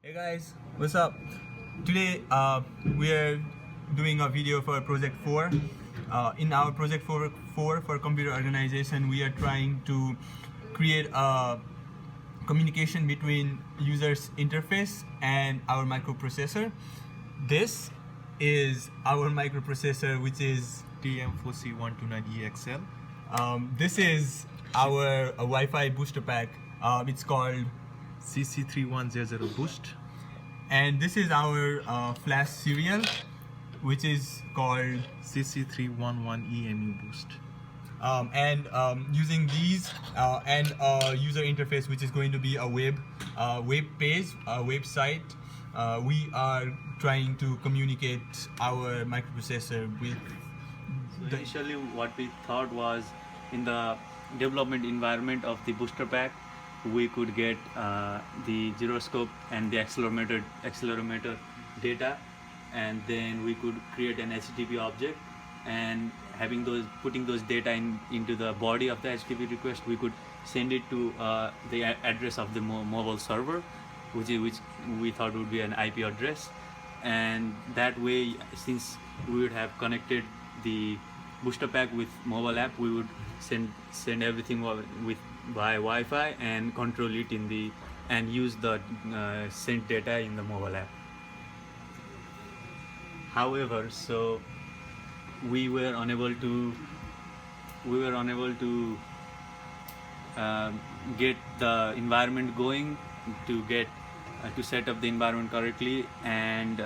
Hey guys, what's up? Today we are doing a video for project 4. In our project 4 for computer organization, we are trying to create a communication between user's interface and our microprocessor. This is our microprocessor, which is TM4C129EXL. This is our Wi-Fi booster pack. It's called CC3100 BOOST. And this is our flash serial, which is called CC311EMU BOOST. Using these and a user interface, which is going to be a web page, a website, we are trying to communicate our microprocessor with So initially what we thought was, in the development environment of the booster pack, we could get the gyroscope and the accelerometer data, and then we could create an HTTP object, and putting those data into the body of the HTTP request, we could send it to the address of the mobile server, which we thought would be an IP address. And that way, since we would have connected the booster pack with mobile app, we would send everything by Wi-Fi and control it and use the sent data in the mobile app. However, so we were unable to get the environment going, to set up the environment correctly and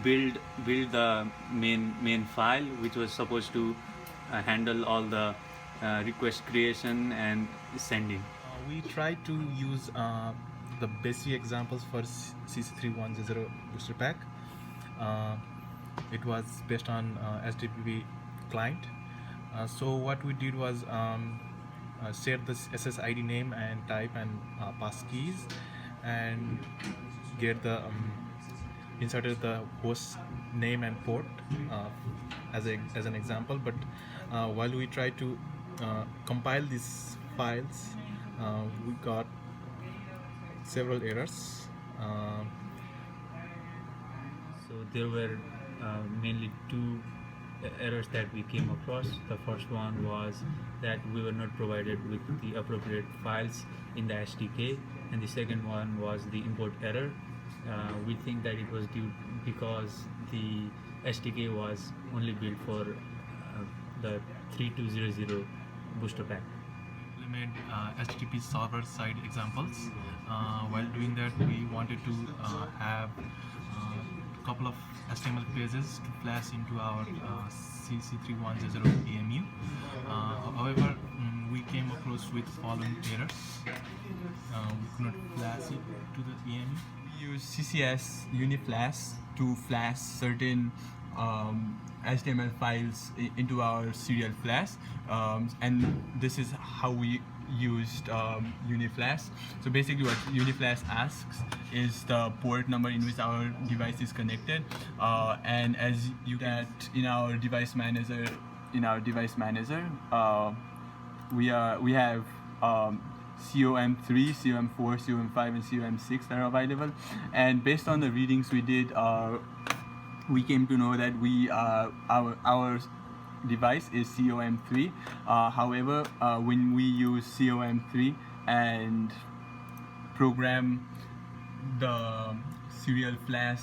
build the main file, which was supposed to handle all the request creation and sending. We tried to use the basic examples for CC3100 booster pack. It was based on HTTP client. So what we did was set the SSID name and type and pass keys, and get the inserted the host name and port as an example. But while we tried to compile these files, we got several errors. So there were mainly two errors that we came across. The first one was that we were not provided with the appropriate files in the SDK, and the second one was the import error. We think that it was due because the SDK was only built for the 3200 booster pack. We made HTTP server side examples. While doing that, we wanted to have a couple of HTML pages to flash into our CC3100 EMU. However, we came across with following errors. We could not flash it to the EMU. We use CCS Uniflash to flash certain HTML files into our serial flash, and this is how we used Uniflash. So basically what Uniflash asks is the port number in which our device is connected, and as you get in our device manager, we have COM3, COM4, COM5 and COM6 that are available, and based on the readings we did, we came to know that our device is COM3. However, when we use COM3 and program the serial flash,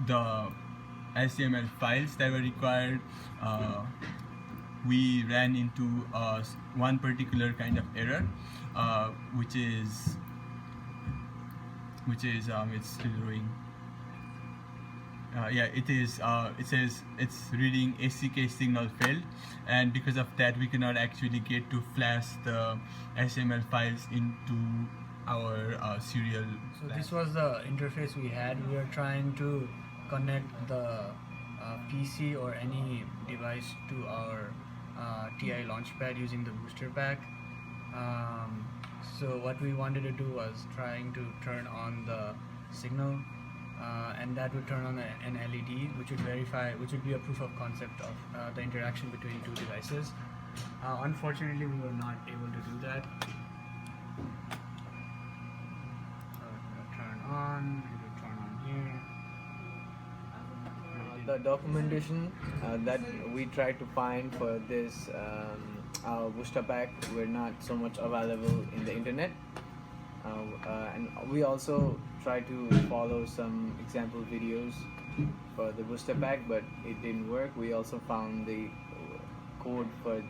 the HTML files that were required, we ran into one particular kind of error, which is it's still doing. It says it's reading ACK signal failed, and because of that we cannot actually get to flash the HTML files into our serial. So this was the interface we had. We were trying to connect the PC or any device to our TI Launchpad using the booster pack. So what we wanted to do was trying to turn on the signal, and that would turn on an LED, which would be a proof of concept of the interaction between two devices. Unfortunately, we were not able to do that. So turn on. the documentation that we tried to find for this our booster pack were not so much available in the internet, and we also tried to follow some example videos for the booster pack, but it didn't work. We also found the code for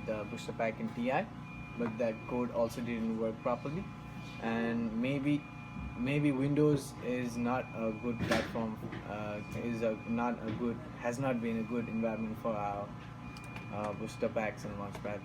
the booster pack in TI, but that code also didn't work properly, and maybe Windows is not a good platform, has not been a good environment for our booster packs and launchpad.